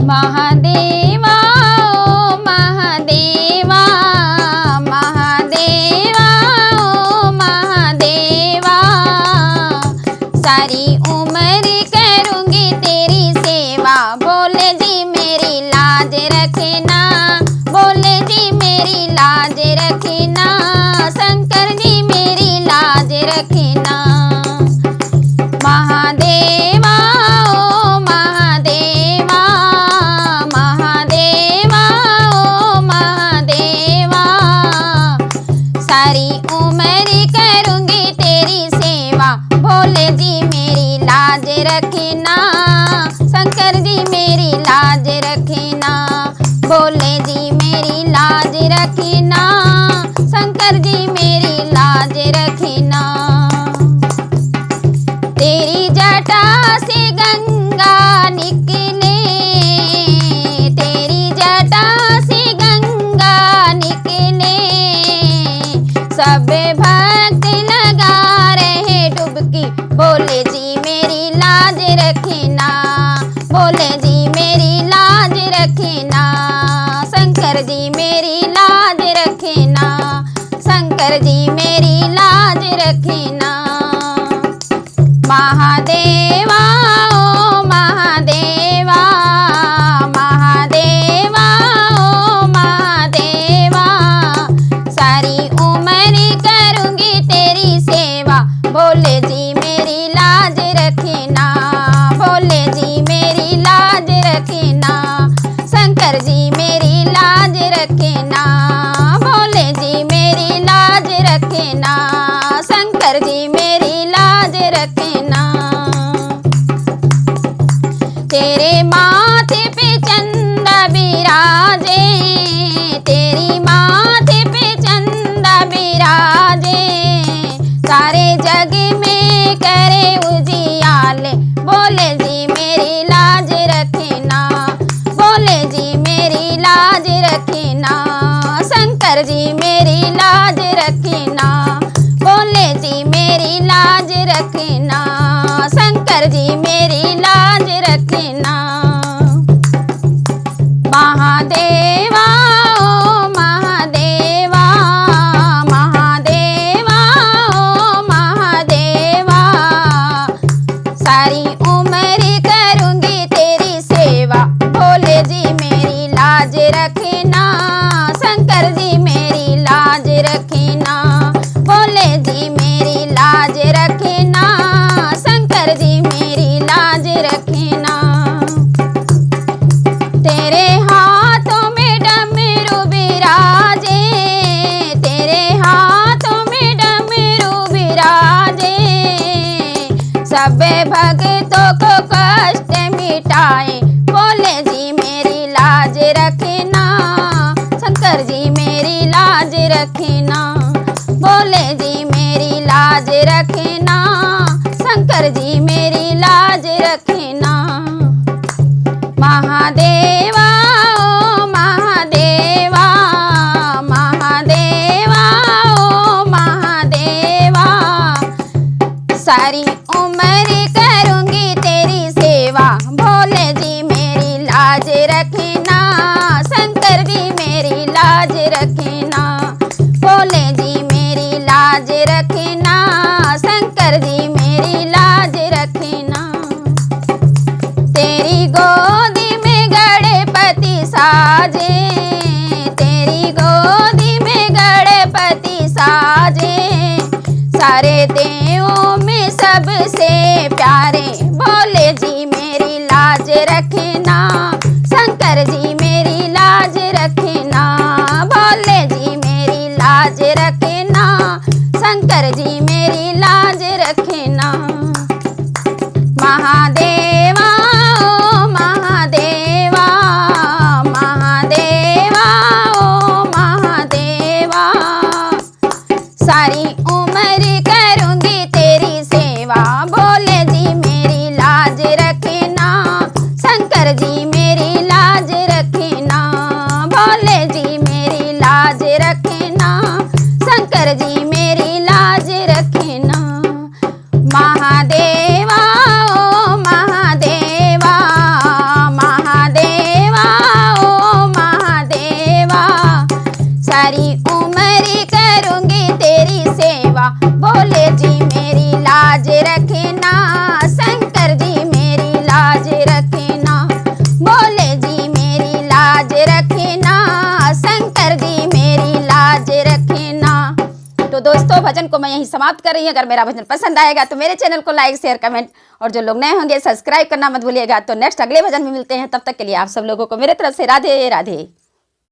महादेवा ओ महादेवा, महादेवा ओ महादेवा, सारी उम्र करूँगी तेरी सेवा। बोले जी मेरी लाज रखना, बोले जी मेरी लाज रखना, शंकर जी मेरी लाज रखना। महादेवा ओ महादेवा, महादेवा ओ महादेवा, सारी उम्र करूँगी तेरी सेवा। भोले जी मेरी लाज रखना, शंकर जी मेरी लाज रखना, भोले जी मेरी लाज रखना, शंकर जी मेरी लाज रखना। तेरी जटा से गंगा निकले, तेरी जटा से गंगा निकले, सब भक्त लगा रहे डुबकी। बोले जी मेरी लाज रखना, बोले जी मेरी लाज रखना, शंकर जी मेरी लाज रखना, शंकर जी मेरी लाज रखना। महादेवा ओ महादेवा, महादेवा ओ महादेवा, सारी उम्र करूँगी तेरी सेवा। भोले जी मेरी लाज रखना, भोले जी मेरी लाज रखना, शंकर जी मेरी लाज रखना, भोले जी मेरी लाज रखना, शंकर जी मेरी लाज रखना। तेरे माथे पे चंदा बिराजे, तेरी माथे पे चंदा बिराजे, सारे जग में करे उजियाले। बोले जी मेरी लाज रखना, बोले जी मेरी लाज रखना, शंकर जी मेरी लाज रखना, बोले जी मेरी लाज रखना, शंकर जी मेरी लाज रखना। महादेवा ओ महादेवा, महादेवा ओ महादेवा, सारी उम्र करूँगी तेरी सेवा। भोले जी मेरी लाज रखना, शंकर जी मेरी लाज रखना, भोले जी मेरी लाज रखना, शंकर जी मेरी लाज रखना। तेरे हाथों में डमरू बिराजे, तेरे हाथों में डमरू बिराजे, सब भक्तों को कष्ट मिटाए। बोले जी मेरी लाज रखना, शंकर जी मेरी लाज रखना, बोले जी मेरी लाज रखना, शंकर जी मेरी लाज रखना। महादेवा ओ महादेवा, महादेवा ओ महादेवा, सारी उम्र करूँगी तेरी सेवा। भोले जी मेरी लाज रखना, शंकर जी मेरी लाज रखना, भोले जी मेरी लाज रखना, शंकर जी मेरी लाज रखना। तेरी गोदी में गणपति साजे, तेरी गोदी में गणपति साजे, सारे देवों में सबसे प्यारे। भोले जी मेरी लाज रखना, शंकर जी मेरी लाज रखना, भोले जी मेरी लाज रखना, शंकर जी मेरी लाज रखना। महादेवा ओ महादेवा, महादेवा ओ महादेवा, सारी उम्र करूँगी तेरी सेवा। भोले जी मेरी लाज रखना, शंकर जी मेरी लाज रखना। भजन को मैं यही समाप्त कर रही हूँ। अगर मेरा भजन पसंद आएगा तो मेरे चैनल को लाइक शेयर कमेंट, और जो लोग नए होंगे सब्सक्राइब करना मत भूलिएगा। तो नेक्स्ट अगले भजन में मिलते हैं, तब तक के लिए आप सब लोगों को मेरे तरफ से राधे राधे।